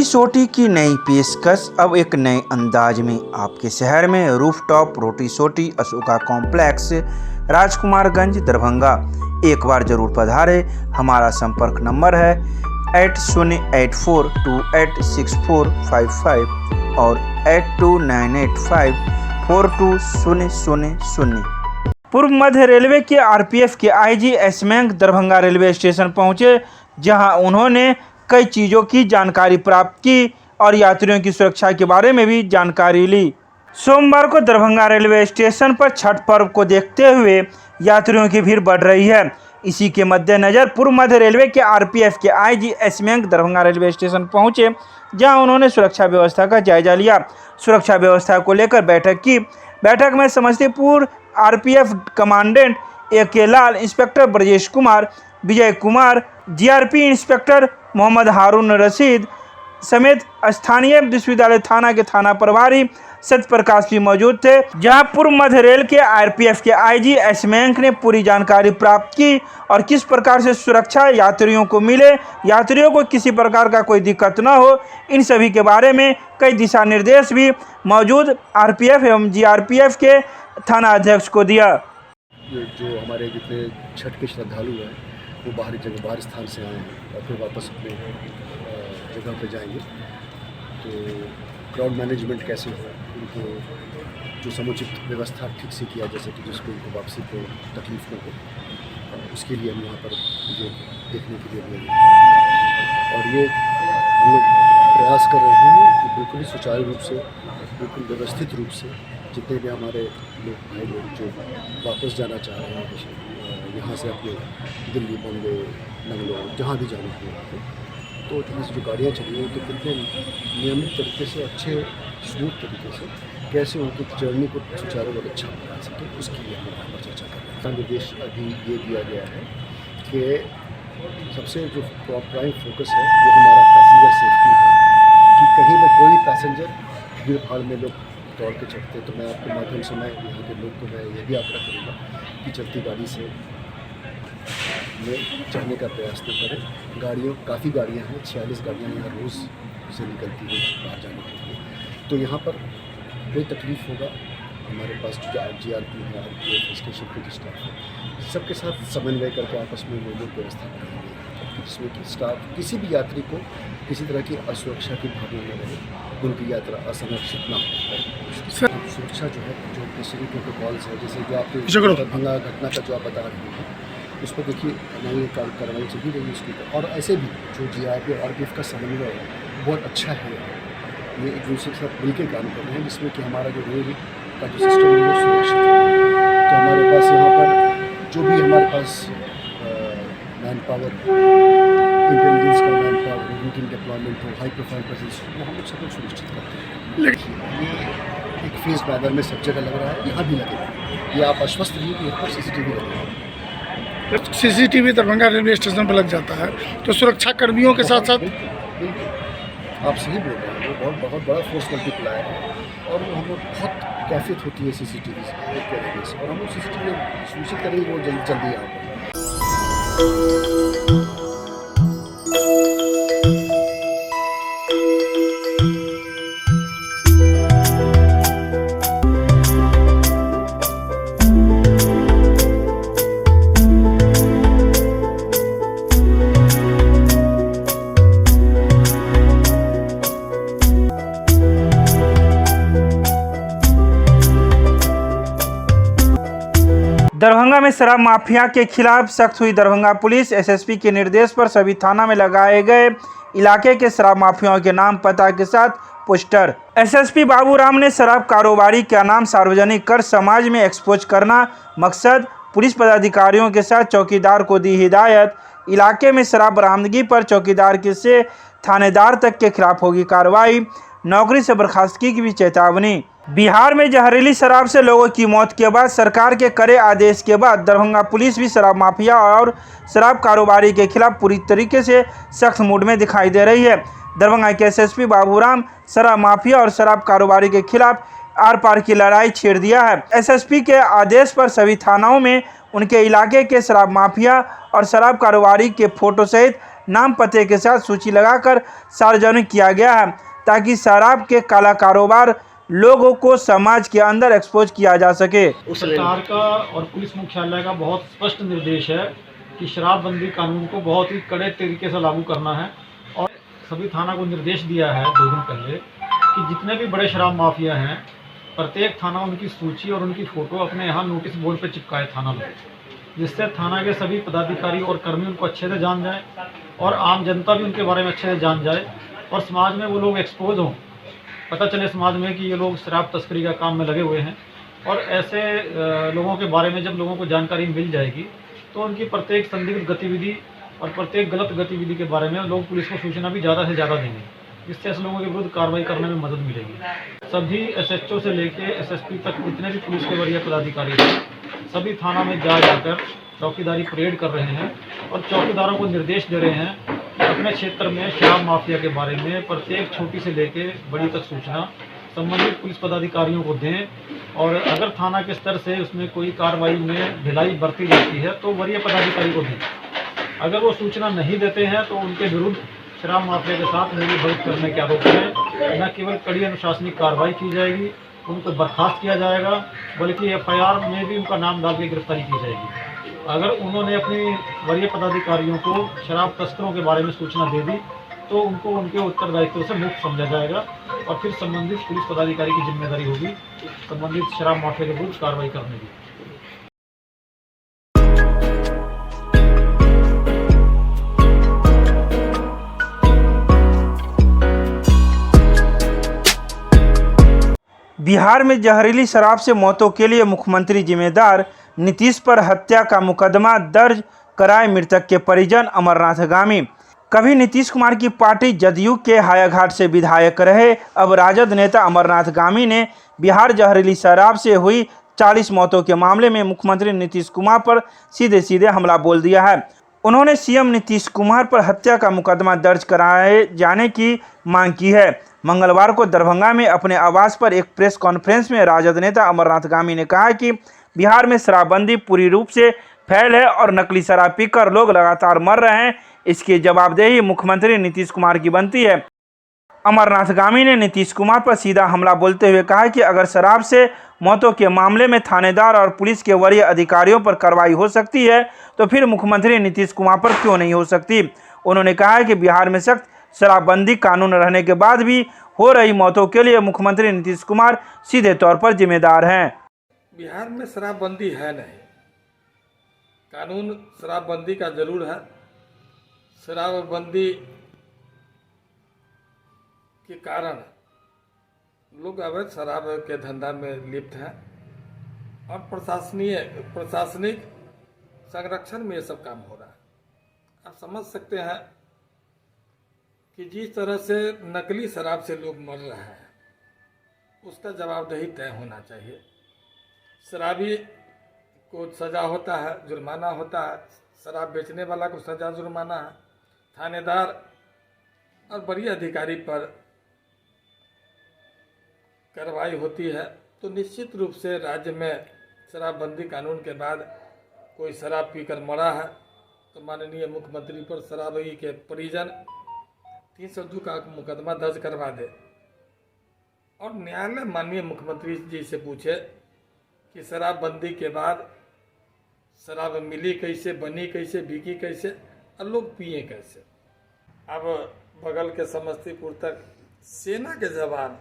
सोटी की नई पेशकश अब एक नए अंदाज में आपके शहर में रूफटॉप रोटी सोटी अशोका कॉम्प्लेक्स राजकुमारगंज दरभंगा। एक बार जरूर पधारे। हमारा संपर्क नंबर है 8084286455 और 8298542000। पूर्व मध्य रेलवे के आरपीएफ के आईजी एसमेंग दरभंगा रेलवे स्टेशन पहुंचे, जहां उन्होंने कई चीज़ों की जानकारी प्राप्त की और यात्रियों की सुरक्षा के बारे में भी जानकारी ली। सोमवार को दरभंगा रेलवे स्टेशन पर छठ पर्व को देखते हुए यात्रियों की भीड़ बढ़ रही है। इसी के मद्देनज़र पूर्व मध्य रेलवे के आरपीएफ के आईजी एसमेंग दरभंगा रेलवे स्टेशन पहुंचे, जहां उन्होंने सुरक्षा व्यवस्था का जायजा लिया। सुरक्षा व्यवस्था को लेकर बैठक की। बैठक में समस्तीपुर आरपीएफ कमांडेंट ए.के. लाल, inspector Brajesh Kumar, Vijay Kumar, GRP inspector Mohammad हारून रशीद समेत स्थानीय विश्वविद्यालय थाना के थाना प्रभारी सत्यप्रकाश भी मौजूद थे। जहां पूर्व मध्य रेल के आरपीएफ के आईजी एसमेंग ने पूरी जानकारी प्राप्त की और किस प्रकार से सुरक्षा यात्रियों को मिले, यात्रियों को किसी प्रकार का कोई दिक्कत न हो, इन सभी के बारे में कई दिशा निर्देश भी मौजूद आरपीएफ एवं जीआरपीएफ के थाना अध्यक्ष को दिया। जो हमारे जितने छठ के श्रद्धालु हैं वो बाहरी स्थान से आए हैं और फिर वापस अपने जगह पे जाएंगे, तो क्राउड मैनेजमेंट कैसे हो, उनको जो समुचित व्यवस्था ठीक से किया जा सके जिसको उनको वापसी को तकलीफ न हो, उसके लिए हम यहाँ पर ये देखने के लिए मिले और ये हम लोग प्रयास कर रहे हैं कि बिल्कुल ही सुचारू रूप से, बिल्कुल व्यवस्थित रूप से जितने भी हमारे लोग भाई लोग जो वापस जाना चाह रहे हैं यहाँ से अपने दिल्ली, बॉम्बे, बेंगलोर, जहाँ भी जाना है, तो एटलीस्ट जो गाड़ियाँ चली हैं तो कितने नियमित तरीके से, अच्छे स्मूथ तरीके से कैसे उनकी जर्नी को सुचारू और अच्छा बना सके, उसके लिए हम यहाँ पर चर्चा कर रहे हैं। निर्देश अभी ये दिया गया है कि सबसे जो प्राइम फोकस है वो हमारा पैसेंजर सेफ्टी है, कि कहीं पर कोई पैसेंजर भीड़ भाड़ में लोग दौड़ के चढ़ते, तो मैं आपके माध्यम से मैं यहाँ के लोग को मैं ये भी आग्रह करूँगा कि चलती गाड़ी से में चढ़ने का प्रयास न करें। काफ़ी गाड़ियाँ हैं, 46 गाड़ियाँ यहाँ रोज़ से निकलती हैं बाहर जाने के लिए, तो यहाँ पर कोई तकलीफ होगा। हमारे पास जो जीआरपी है, आरपीएफ स्टेशन पे जो स्टाफ है, सबके साथ समन्वय करके आपस में वो लोग व्यवस्था करेंगे जिसमें कि स्टाफ किसी भी यात्री को किसी तरह की असुरक्षा की भावना न रहे, उनकी यात्रा असुरक्षित ना हो। सुरक्षा जो है, जो नेसेसरी प्रोटोकॉल्स है, जैसे जो आपके दरभंगा घटना का जो आप बता रहे हैं, उस पर देखिए नई कार्रवाई चली रही है उसके ऊपर, और ऐसे भी जो जीआरपी और आरपीएफ का समन्वय है बहुत अच्छा है। ये एक दूसरे के साथ मिलकर काम कर रहे हैं जिसमें कि हमारा जो रेल का जो सिस्टम है वो सुरक्षित है। तो हमारे पास यहाँ पर जो भी हमारे पास मैन पावर, इंटेलिजेंस का मैन पावर, रूटीन डिप्लॉयमेंट हो, हाई प्रोफाइल प्रेजेंस हो, वो हम लोग सब लोग सुनिश्चित करते हैं। ये एक फेस बैनर में सब जगह लग रहा है, यहाँ भी लगेगा। ये आप आश्वस्त रहिए कि यहाँ पर सीसीटीवी लगेगा। सीसीटीवी दरभंगा रेलवे स्टेशन पर लग जाता है, तो सुरक्षा कर्मियों के साथ साथ आप सही बोल रहे हैं, वो बहुत बड़ा फोर्स मल्टीप्लायर है और वो हम लोग बहुत कैफियत होती है सीसीटीवी से, और हम लोग सीसीटीवी सुनिश्चित करेंगे वो जल्दी यहाँ पर। दरभंगा में शराब माफिया के खिलाफ सख्त हुई दरभंगा पुलिस। एसएसपी के निर्देश पर सभी थाना में लगाए गए इलाके के शराब माफियाओं के नाम पता के साथ पोस्टर। एसएसपी बाबूराम ने शराब कारोबारी का नाम सार्वजनिक कर समाज में एक्सपोज करना मकसद। पुलिस पदाधिकारियों के साथ चौकीदार को दी हिदायत। इलाके में शराब बरामदगी पर चौकीदार के से थानेदार तक के खिलाफ होगी कार्रवाई। नौकरी से बर्खास्तगी की भी चेतावनी। बिहार में जहरीली शराब से लोगों की मौत के बाद सरकार के कड़े आदेश के बाद दरभंगा पुलिस भी शराब माफिया और शराब कारोबारी के खिलाफ पूरी तरीके से सख्त मूड में दिखाई दे रही है। दरभंगा के एसएसपी बाबूराम शराब माफिया और शराब कारोबारी के खिलाफ आर पार की लड़ाई छेड़ दिया है। एसएसपी के आदेश पर सभी थानाओं में उनके इलाके के शराब माफिया और शराब कारोबारी के फोटो सहित नाम पते के साथ सूची लगाकर सार्वजनिक किया गया है ताकि शराब के काला कारोबार लोगों को समाज के अंदर एक्सपोज किया जा सके। सरकार का और पुलिस मुख्यालय का बहुत स्पष्ट निर्देश है कि शराबबंदी कानून को बहुत ही कड़े तरीके से लागू करना है और सभी थाना को निर्देश दिया है 2 दिन पहले कि जितने भी बड़े शराब माफिया हैं प्रत्येक थाना उनकी सूची और उनकी फ़ोटो अपने यहाँ नोटिस बोर्ड पर चिपकाए थाना लोग, जिससे थाना के सभी पदाधिकारी और कर्मी उनको अच्छे से जान जाए और आम जनता भी उनके बारे में अच्छे से जान जाए और समाज में वो लोग एक्सपोज हों, पता चले समाज में कि ये लोग शराब तस्करी का काम में लगे हुए हैं। और ऐसे लोगों के बारे में जब लोगों को जानकारी मिल जाएगी तो उनकी प्रत्येक संदिग्ध गतिविधि और प्रत्येक गलत गतिविधि के बारे में लोग पुलिस को सूचना भी ज़्यादा से ज़्यादा देंगे, इससे ऐसे लोगों के विरुद्ध कार्रवाई करने में मदद मिलेगी। सभी SHO से लेके SSP तक जितने भी पुलिस के वरीय पदाधिकारी हैं सभी थाना में जाकर चौकीदारी परेड कर रहे हैं और चौकीदारों को निर्देश दे रहे हैं कि अपने क्षेत्र में शराब माफिया के बारे में प्रत्येक छोटी से लेके बड़ी तक सूचना संबंधित पुलिस पदाधिकारियों को दें और अगर थाना के स्तर से उसमें कोई कार्रवाई में ढिलाई बरती जाती है तो वरीय पदाधिकारी को दें। अगर वो सूचना नहीं देते हैं तो उनके विरुद्ध शराब माफिया के साथ मिलीभगत करने के आरोप में न केवल कड़ी अनुशासनिक कार्रवाई की जाएगी, उनको बर्खास्त किया जाएगा, बल्कि FIR में भी उनका नाम डाल के गिरफ्तारी की जाएगी। अगर उन्होंने अपनी वरीय पदाधिकारियों को शराब तस्करों के बारे में सूचना दे दी तो उनको उनके उत्तरदायित्व से मुक्त समझा जाएगा और फिर संबंधित पुलिस पदाधिकारी की जिम्मेदारी होगी संबंधित शराब माफिया के विरुद्ध कार्रवाई करने की। बिहार में जहरीली शराब से मौतों के लिए मुख्यमंत्री जिम्मेदार, नीतीश पर हत्या का मुकदमा दर्ज कराए मृतक के परिजन अमरनाथगामी। कभी नीतीश कुमार की पार्टी जदयू के हायाघाट से विधायक रहे, अब राजद नेता अमरनाथगामी ने बिहार जहरीली शराब से हुई 40 मौतों के मामले में मुख्यमंत्री नीतीश कुमार पर सीधे सीधे हमला बोल दिया है। उन्होंने सीएम नीतीश कुमार पर हत्या का मुकदमा दर्ज कराए जाने की मांग की है। मंगलवार को दरभंगा में अपने आवास पर एक प्रेस कॉन्फ्रेंस में राजद नेता अमरनाथगामी ने कहा कि बिहार में शराबबंदी पूरी रूप से फैल है और नकली शराब पीकर लोग लगातार मर रहे हैं, इसकी जवाबदेही मुख्यमंत्री नीतीश कुमार की बनती है। अमरनाथगामी ने नीतीश कुमार पर सीधा हमला बोलते हुए कहा कि अगर शराब से मौतों के मामले में थानेदार और पुलिस के वरीय अधिकारियों पर कार्रवाई हो सकती है तो फिर मुख्यमंत्री नीतीश कुमार पर क्यों नहीं हो सकती। उन्होंने कहा कि बिहार में सख्त शराबबंदी कानून रहने के बाद भी हो रही मौतों के लिए मुख्यमंत्री नीतीश कुमार सीधे तौर पर जिम्मेदार हैं। बिहार में शराबबंदी है नहीं, कानून शराबबंदी का जरूर है। शराबबंदी के कारण लोग अवैध शराब के धंधा में लिप्त हैं और प्रशासनिक संरक्षण में ये सब काम हो रहा है। आप समझ सकते हैं कि जिस तरह से नकली शराब से लोग मर रहे हैं उसका जवाबदेही तय होना चाहिए। शराबी को सज़ा होता है, जुर्माना होता है, शराब बेचने वाला को सज़ा जुर्माना है, थानेदार और बड़ी अधिकारी पर कार्रवाई होती है। तो निश्चित रूप से राज्य में शराबबंदी कानून के बाद कोई शराब पीकर मरा है तो माननीय मुख्यमंत्री पर शराबी के परिजन 302 का मुकदमा दर्ज करवा दे और न्यायालय माननीय मुख्यमंत्री जी से पूछे कि शराबबंदी के बाद शराब मिली कैसे, बनी कैसे, बिकी कैसे और लोग पिए कैसे। अब बगल के समस्तीपुर तक सेना के जवान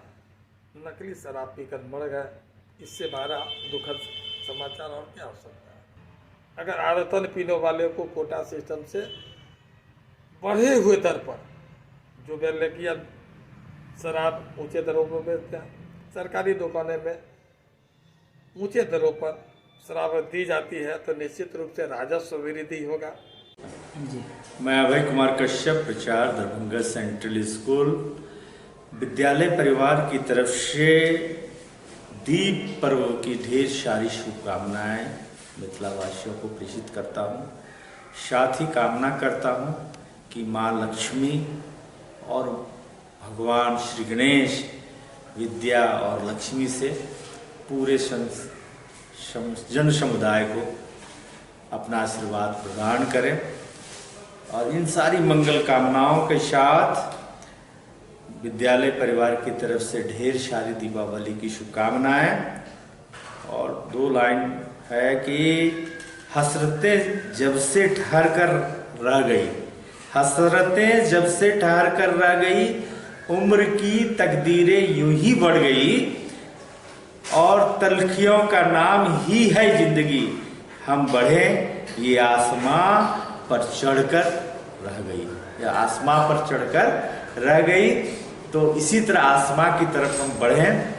नकली शराब पीकर मर गए, इससे बड़ा दुखद समाचार और क्या हो सकता है। अगर आदतन पीने वाले को कोटा सिस्टम से बढ़े हुए दर पर जो बेलकिया शराब ऊंचे दरों पर बेचते हैं, सरकारी दुकानें में ऊंचे दरों पर शराब दी जाती है तो निश्चित रूप से राजस्व वृद्धि होगा। मैं अभय कुमार कश्यप, प्रचार दरभंगा सेंट्रल स्कूल विद्यालय परिवार की तरफ से दीप पर्व की ढेर सारी शुभकामनाएं मिथिलावासियों को प्रेषित करता हूं। साथ ही कामना करता हूं कि मां लक्ष्मी और भगवान श्री गणेश विद्या और लक्ष्मी से पूरे जन समुदाय को अपना आशीर्वाद प्रदान करें। और इन सारी मंगल कामनाओं के साथ विद्यालय परिवार की तरफ से ढेर सारी दीपावली की शुभकामनाएं। और 2 लाइन है कि हसरतें जब से ठहर कर रह गई, हसरतें जब से ठहर कर रह गई, उम्र की तकदीरें यूं ही बढ़ गई, और तलखियों का नाम ही है जिंदगी, हम बढ़े ये आसमां पर चढ़कर रह गई, या आसमां पर चढ़कर रह गई। तो इसी तरह आसमां की तरफ हम बढ़ें,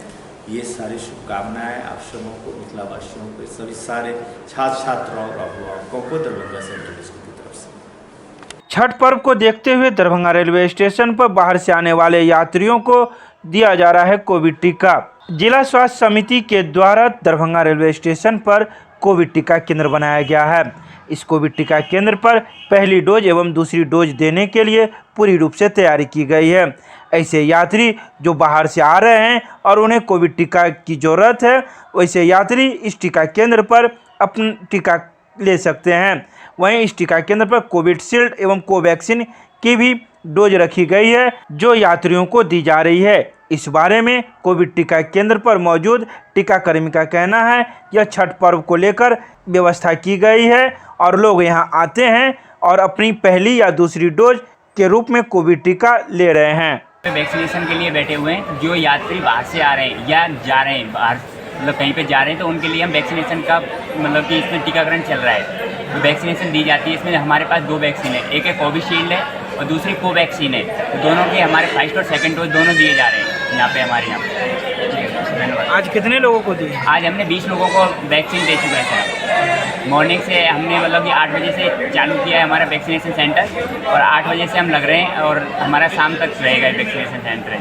ये सारी शुभकामनाएं आप सबों को, मिथिला वासियों को, सभी सारे छात्र छात्राओं और अभिभावकों को दरभंगा सेंट्रल स्कूल की तरफ से। छठ पर्व को देखते हुए दरभंगा रेलवे स्टेशन पर बाहर से आने वाले यात्रियों को दिया जा रहा है कोविड टीका। जिला स्वास्थ्य समिति के द्वारा दरभंगा रेलवे स्टेशन पर कोविड टीका केंद्र बनाया गया है। इस कोविड टीका केंद्र पर पहली डोज एवं दूसरी डोज देने के लिए पूरी रूप से तैयारी की गई है। ऐसे यात्री जो बाहर से आ रहे हैं और उन्हें कोविड टीका की ज़रूरत है, वैसे यात्री इस टीका केंद्र पर अपना टीका ले सकते हैं। वहीं इस टीका केंद्र पर कोविशील्ड एवं कोवैक्सीन की भी डोज रखी गई है, जो यात्रियों को दी जा रही है। इस बारे में कोविड टीका केंद्र पर मौजूद टीकाकर्मी का कहना है, यह छठ पर्व को लेकर व्यवस्था की गई है और लोग यहां आते हैं और अपनी पहली या दूसरी डोज के रूप में कोविड टीका ले रहे हैं। वैक्सीनेशन के लिए बैठे हुए हैं। जो यात्री बाहर से आ रहे हैं या जा रहे हैं बाहर, मतलब कहीं पे जा रहे हैं, तो उनके लिए हम वैक्सीनेशन का मतलब कि इसमें टीकाकरण चल रहा है, तो वैक्सीनेशन दी जाती है। इसमें हमारे पास 2 वैक्सीन है, एक है कोविशील्ड है और दूसरी कोवैक्सीन है। तो दोनों के हमारे फर्स्ट और सेकंड डोज दोनों दिए जा रहे हैं यहाँ पे हमारे यहाँ पे। धन्यवाद। आज कितने लोगों को दिए? आज हमने 20 लोगों को वैक्सीन दे चुके हैं। मॉर्निंग से हमने मतलब कि 8 बजे से चालू किया है हमारा वैक्सीनेशन सेंटर, और 8 बजे से हम लग रहे हैं और हमारा शाम तक रहेगा वैक्सीनेशन सेंटर।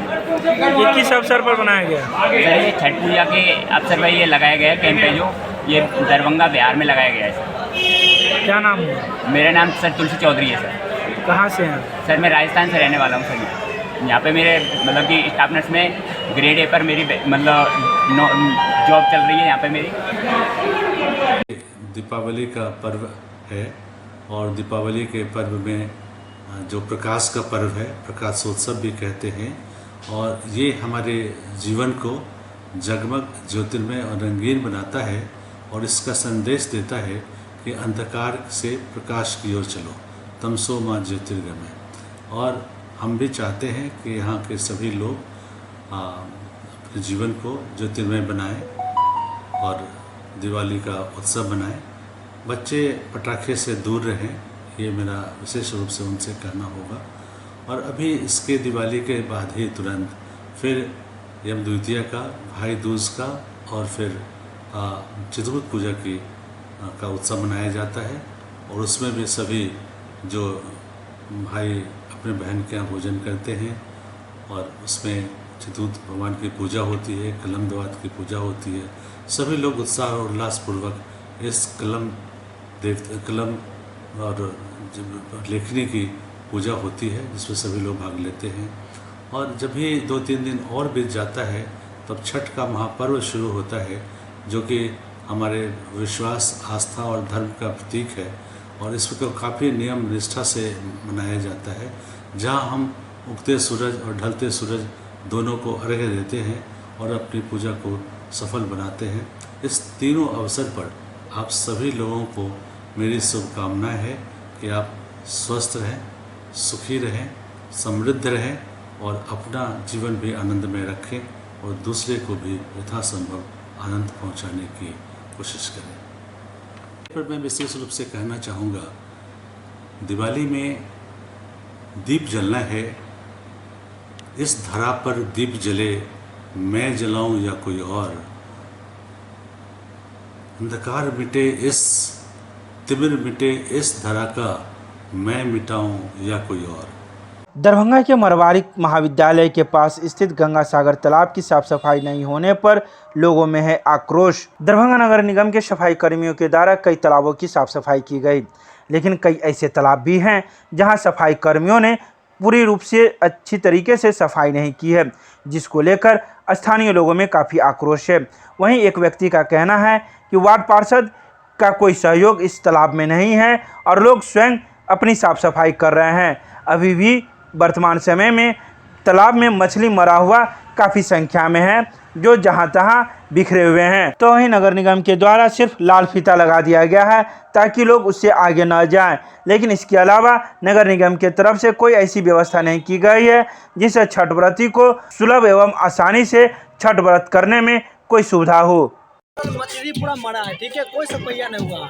ये किस अवसर पर बनाया गया? सर ये छठ पूजा के अवसर पर ये लगाया गया है कैंप है, जो ये दरभंगा बिहार में लगाया गया है सर। क्या नाम है? मेरा नाम सर तुलसी चौधरी है सर। कहाँ से हैं? सर मैं राजस्थान से रहने वाला हूँ सर। यहाँ पे मेरे मतलब कि स्टाफ नर्स में ग्रेड ए पर मेरी मतलब जॉब चल रही है यहाँ पे मेरी। दीपावली का पर्व है और दीपावली के पर्व में जो प्रकाश का पर्व है, प्रकाशोत्सव भी कहते हैं, और ये हमारे जीवन को जगमग ज्योतिर्मय और रंगीन बनाता है और इसका संदेश देता है कि अंधकार से प्रकाश की ओर चलो, तमसो मां ज्योतिर्गमय। और हम भी चाहते हैं कि यहाँ के सभी लोग अपने जीवन को ज्योतिर्मय बनाएं और दिवाली का उत्सव मनाएं। बच्चे पटाखे से दूर रहें, ये मेरा विशेष रूप से उनसे कहना होगा। और अभी इसके दिवाली के बाद ही तुरंत फिर यम द्वितीया का, भाई दूज का और फिर चित्रकूट पूजा का उत्सव मनाया जाता है। और उसमें भी सभी जो भाई अपने बहन के यहाँ भोजन करते हैं और उसमें चित्रकूट भगवान की पूजा होती है, कलम दवात की पूजा होती है। सभी लोग उत्साह और उल्लासपूर्वक इस कलम और लेखनी की पूजा होती है, जिसमें सभी लोग भाग लेते हैं। और जब भी 2-3 दिन और बीत जाता है तब छठ का महापर्व शुरू होता है, जो कि हमारे विश्वास, आस्था और धर्म का प्रतीक है। और इसको काफ़ी नियम निष्ठा से मनाया जाता है, जहाँ हम उगते सूरज और ढलते सूरज दोनों को अर्घ्य देते हैं और अपनी पूजा को सफल बनाते हैं। इस तीनों अवसर पर आप सभी लोगों को मेरी शुभकामनाएं है कि आप स्वस्थ रहें, सुखी रहें, समृद्ध रहें और अपना जीवन भी आनंद में रखें और दूसरे को भी यथासंभव आनंद पहुंचाने की कोशिश करें। पर मैं विशेष रूप से कहना चाहूँगा, दिवाली में दीप जलना है। इस धरा पर दीप जले, मैं जलाऊं या कोई और, अंधकार मिटे इस तिमिर मिटे इस धरा का, मैं मिटाऊं या कोई और। दरभंगा के मरवाड़ी महाविद्यालय के पास स्थित गंगा सागर तालाब की साफ सफाई नहीं होने पर लोगों में है आक्रोश। दरभंगा नगर निगम के सफाई कर्मियों के द्वारा कई तालाबों की साफ सफाई की गई, लेकिन कई ऐसे तालाब भी हैं जहां सफाई कर्मियों ने पूरी रूप से अच्छी तरीके से सफाई नहीं की है, जिसको लेकर स्थानीय लोगों में काफ़ी आक्रोश है। वहीं एक व्यक्ति का कहना है कि वार्ड पार्षद का कोई सहयोग इस तालाब में नहीं है और लोग स्वयं अपनी साफ सफाई कर रहे हैं। अभी भी वर्तमान समय में तालाब में मछली मरा हुआ काफ़ी संख्या में है, जो जहां तहां बिखरे हुए हैं। तो वहीं नगर निगम के द्वारा सिर्फ लाल फीता लगा दिया गया है ताकि लोग उससे आगे न जाएं, लेकिन इसके अलावा नगर निगम के तरफ से कोई ऐसी व्यवस्था नहीं की गई है जिससे छठ व्रती को सुलभ एवं आसानी से छठ व्रत करने में कोई सुविधा हो। मछली पूरा मरा है, ठीक है, कोई सफाइया नहीं हुआ।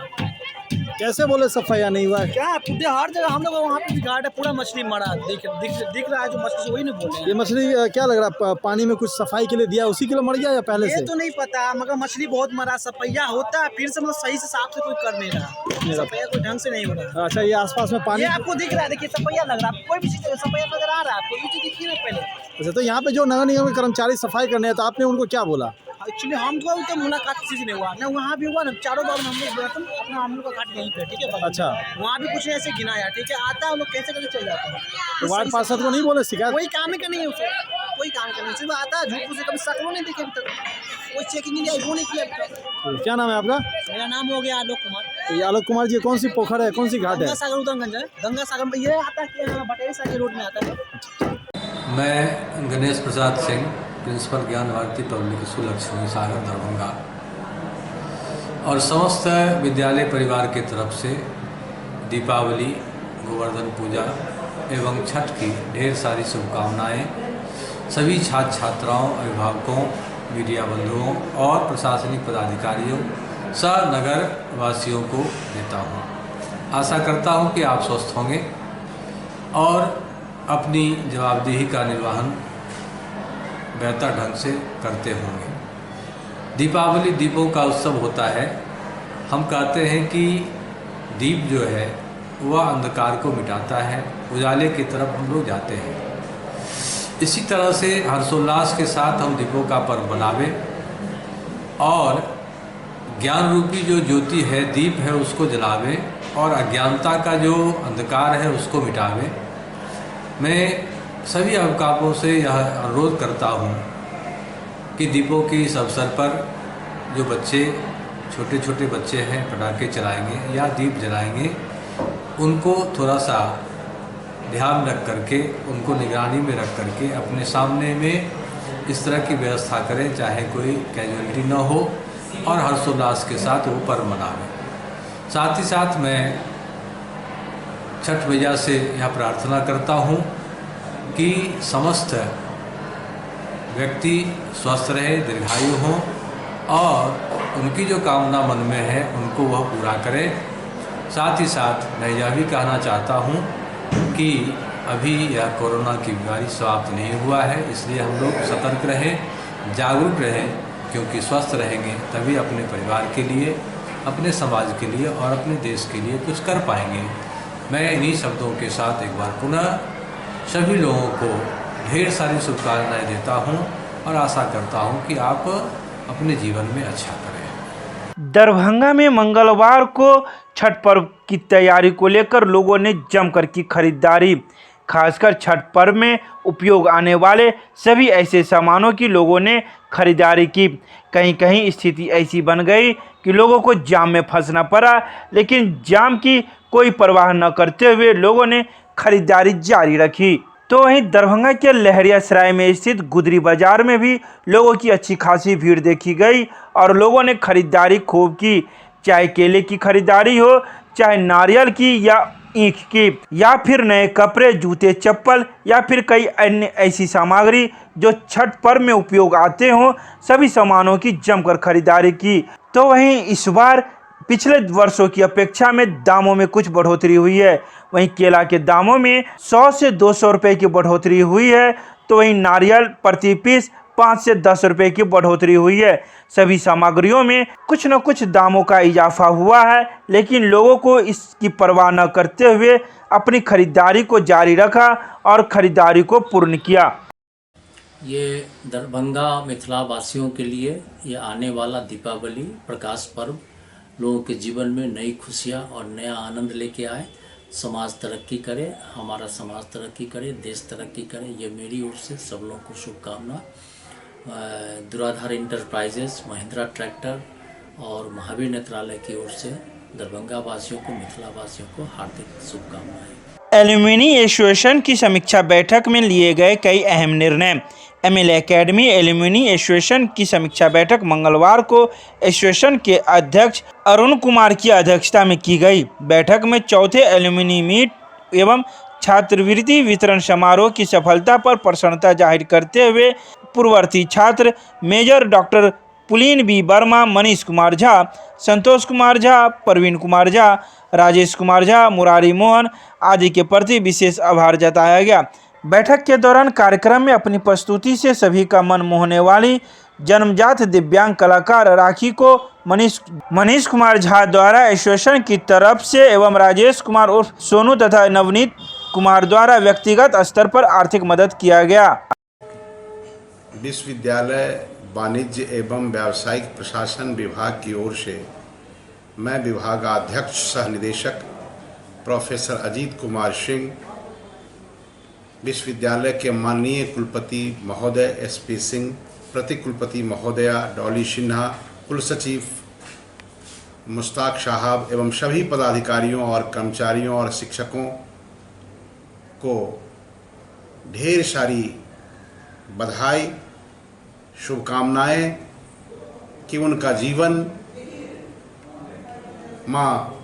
कैसे बोले सफाइया नहीं हुआ है? क्या पूरे हर जगह हम लोग वहाँ पे भी घाट है, पूरा मछली मरा दिख रहा है। जो मछली वही नहीं बोले ये मछली क्या लग रहा है पानी में कुछ सफाई के लिए दिया उसी के लिए मर गया या पहले से? ये तो नहीं पता, मगर मछली बहुत मरा। सफाइया होता है फिर से, मतलब सही से साफ से कोई कर नहीं रहा, सफाइया कोई ढंग से नहीं हो रहा। अच्छा, ये आसपास में पानी ये आपको दिख रहा है, देखिए सफाइया लग रहा है, कोई भी चीज सफाइया नजर आ रहा है आपको, ये चीज दिखी ना पहले। अच्छा, तो यहाँ पे जो नगर निगम के कर्मचारी सफाई करने हैं तो आपने उनको क्या बोला? एक्चुअली हम तो मुलाकात किसी से नहीं हुआ ना, वहाँ भी हुआ ना, चारों बार हम लोग अपना हम लोग का घाट यहीं पे, ठीक है। अच्छा, वहाँ भी कुछ ऐसे गिनाया, ठीक है, आता है लोग कैसे कैसे चल जाता है। तो वार्ड पार्षद को नहीं बोले शिकायत? कोई काम ही का नहीं है उसे, कोई काम का नहीं, सिर्फ आता है झूठ से, कभी शक्लों नहीं देखे अभी तक, कोई चेकिंग नहीं वो नहीं किया अभी तक। क्या नाम है आपका? मेरा नाम हो गया आलोक कुमार। ये आलोक कुमार जी, कौन सी पोखर है, कौन सी घाट है? गंगा सागर उदयगंज है, गंगा सागर में ये आता है, बटेरी सागर रोड में आता है। मैं गणेश प्रसाद सिंह, प्रिंसिपल ज्ञान भारती पब्लिक स्कूल लक्ष्मी सागर दरभंगा, और समस्त विद्यालय परिवार की तरफ से दीपावली, गोवर्धन पूजा एवं छठ की ढेर सारी शुभकामनाएं सभी छात्र छात्राओं, अभिभावकों, मीडिया बंधुओं और प्रशासनिक पदाधिकारियों सह नगर वासियों को देता हूं। आशा करता हूं कि आप स्वस्थ होंगे और अपनी जवाबदेही का निर्वहन बेहतर ढंग से करते होंगे। दीपावली दीपों का उत्सव होता है। हम कहते हैं कि दीप जो है वह अंधकार को मिटाता है, उजाले की तरफ हम लोग जाते हैं। इसी तरह से हर्षोल्लास के साथ हम दीपों का पर्व मनावें और ज्ञान रूपी जो ज्योति है, दीप है, उसको जलावें और अज्ञानता का जो अंधकार है उसको मिटावें। मैं सभी अभिभावकों से यह अनुरोध करता हूँ कि दीपों के इस अवसर पर जो बच्चे, छोटे छोटे बच्चे हैं, पटाखे चलाएंगे या दीप जलाएंगे, उनको थोड़ा सा ध्यान रख करके, उनको निगरानी में रख करके अपने सामने में इस तरह की व्यवस्था करें, चाहे कोई कैजुअलिटी न हो और हर्षोल्लास के साथ वो पर्व मनावें। साथ ही साथ मैं छठ मैया से यह प्रार्थना करता हूँ कि समस्त व्यक्ति स्वस्थ रहे, दीर्घायु हों और उनकी जो कामना मन में है उनको वह पूरा करें। साथ ही साथ मैं यह भी कहना चाहता हूँ कि अभी यह कोरोना की बीमारी समाप्त नहीं हुआ है, इसलिए हम लोग सतर्क रहें, जागरूक रहें, क्योंकि स्वस्थ रहेंगे तभी अपने परिवार के लिए, अपने समाज के लिए और अपने देश के लिए कुछ कर पाएंगे। मैं इन्हीं शब्दों के साथ एक बार पुनः सभी लोगों को ढेर सारी शुभकामनाएं देता हूं और आशा करता हूं कि आप अपने जीवन में अच्छा करें। दरभंगा में मंगलवार को छठ पर्व की तैयारी को लेकर लोगों ने जमकर की खरीदारी। खासकर छठ पर्व में उपयोग आने वाले सभी ऐसे सामानों की लोगों ने खरीदारी की। कहीं कहीं स्थिति ऐसी बन गई कि लोगों को जाम में फंसना पड़ा, लेकिन जाम की कोई परवाह न करते हुए लोगों ने खरीदारी जारी रखी। तो वहीं दरभंगा के लहरियासराय में स्थित गुदरी बाजार में भी लोगों की अच्छी खासी भीड़ देखी गई और लोगों ने खरीदारी खूब की। चाहे केले की खरीदारी हो, चाहे नारियल की या ईख की, या फिर नए कपड़े, जूते, चप्पल या फिर कई अन्य ऐसी सामग्री जो छठ पर्व में उपयोग आते हों, सभी सामानों की जमकर खरीदारी की। तो वहीं इस बार पिछले वर्षों की अपेक्षा में दामों में कुछ बढ़ोतरी हुई है। वहीं केला के दामों में 100 से 200 रुपये की बढ़ोतरी हुई है, तो वहीं नारियल प्रति पीस 5 से 10 रुपये की बढ़ोतरी हुई है। सभी सामग्रियों में कुछ न कुछ दामों का इजाफा हुआ है, लेकिन लोगों को इसकी परवाह न करते हुए अपनी खरीदारी को जारी रखा और खरीदारी को पूर्ण किया। ये दरभंगा मिथिला वासियों के लिए ये आने वाला दीपावली प्रकाश पर्व लोगों के जीवन में नई खुशियाँ और नया आनंद लेके आए, समाज तरक्की करे, हमारा समाज तरक्की करे, देश तरक्की करे, ये मेरी ओर से सब लोगों को शुभकामना। दुराधार इंटरप्राइजेस, महिंद्रा ट्रैक्टर और महावीर नेत्रालय की ओर से दरभंगा वासियों को, मिथिला वासियों को हार्दिक शुभकामनाएं। एल्यूमिनी एसोसिएशन की समीक्षा बैठक में लिए गए कई अहम निर्णय। एमएल एकेडमी एल्यूमिनी एसोसिएशन की समीक्षा बैठक मंगलवार को एसोसिएशन के अध्यक्ष अरुण कुमार की अध्यक्षता में की गई। बैठक में चौथे एल्यूमिनी मीट एवं छात्रवृत्ति वितरण समारोह की सफलता पर प्रसन्नता जाहिर करते हुए पूर्ववर्ती छात्र major doctor Puleen B Verma, Manish Kumar Jha, Santosh Kumar Jha, Praveen Kumar Jha, Rajesh Kumar Jha, Murari Mohan आदि के प्रति विशेष आभार जताया गया। बैठक के दौरान कार्यक्रम में अपनी प्रस्तुति से सभी का मन मोहने वाली जन्मजात दिव्यांग कलाकार राखी को मनीष कुमार झा द्वारा एसोसिएशन की तरफ से एवं राजेश कुमार उर्फ सोनू तथा नवनीत कुमार द्वारा व्यक्तिगत स्तर पर आर्थिक मदद किया गया। विश्वविद्यालय वाणिज्य एवं व्यावसायिक प्रशासन विभाग की ओर से मैं विभागाध्यक्ष सह निदेशक प्रोफेसर अजीत कुमार सिंह, विश्वविद्यालय के माननीय कुलपति महोदय एसपी सिंह, प्रतिकुलपति महोदया डॉली सिन्हा, कुलसचिव मुश्ताक साहब एवं सभी पदाधिकारियों और कर्मचारियों और शिक्षकों को ढेर सारी बधाई, शुभकामनाएं कि उनका जीवन माँ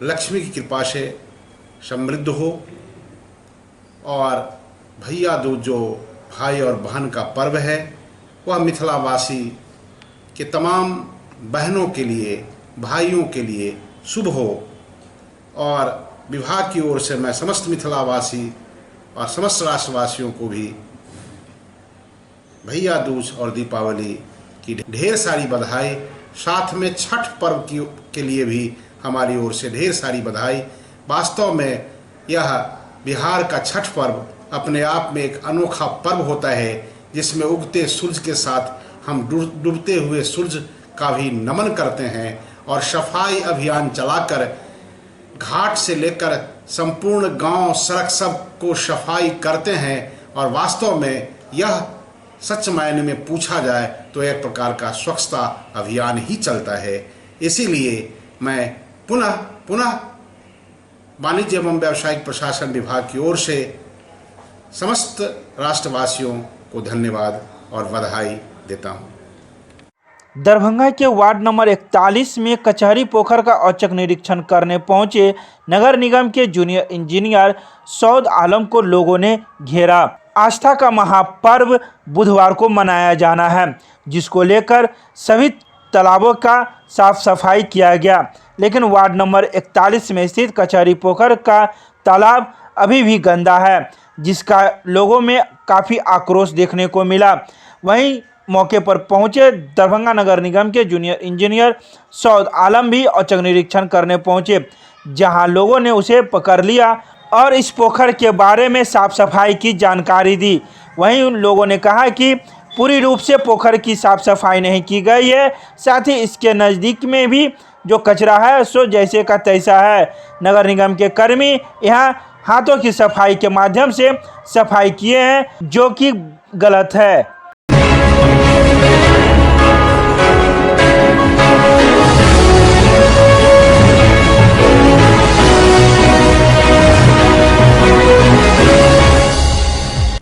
लक्ष्मी की कृपा से समृद्ध हो और भैया दूज जो भाई और बहन का पर्व है वह मिथिलावासी के तमाम बहनों के लिए, भाइयों के लिए शुभ हो। और विभाग की ओर से मैं समस्त मिथिलावासी और समस्त राष्ट्रवासियों को भी भैया दूज और दीपावली की ढेर सारी बधाई, साथ में छठ पर्व के लिए भी हमारी ओर से ढेर सारी बधाई। वास्तव में यह बिहार का छठ पर्व अपने आप में एक अनोखा पर्व होता है जिसमें उगते सूरज के साथ हम डूबते हुए सूरज का भी नमन करते हैं और सफाई अभियान चलाकर घाट से लेकर संपूर्ण गांव सड़क सब को सफाई करते हैं। और वास्तव में यह सच मायने में पूछा जाए तो एक प्रकार का स्वच्छता अभियान ही चलता है। इसीलिए मैं पुनः वाणिज्य एवं व्यावसायिक प्रशासन विभाग की ओर से समस्त राष्ट्रवासियों को धन्यवाद और बधाई देता हूँ। दरभंगा के वार्ड नंबर 41 में कचहरी पोखर का औचक निरीक्षण करने पहुंचे नगर निगम के जूनियर इंजीनियर सौद आलम को लोगों ने घेरा। आस्था का महापर्व बुधवार को मनाया जाना है, जिसको लेकर सभी तालाबों का साफ सफाई किया गया, लेकिन वार्ड नंबर 41 में स्थित कचहरी पोखर का तालाब अभी भी गंदा है, जिसका लोगों में काफ़ी आक्रोश देखने को मिला। वहीं मौके पर पहुंचे दरभंगा नगर निगम के जूनियर इंजीनियर सौद आलम भी औचक निरीक्षण करने पहुंचे, जहां लोगों ने उसे पकड़ लिया और इस पोखर के बारे में साफ सफाई की जानकारी दी। वहीं उन लोगों ने कहा कि पूरी रूप से पोखर की साफ सफाई नहीं की गई है, साथ ही इसके नज़दीक में भी जो कचरा है सो जैसे का तैसा है। नगर निगम के कर्मी यहाँ हाथों की सफाई के माध्यम से सफाई किए हैं, जो कि गलत है।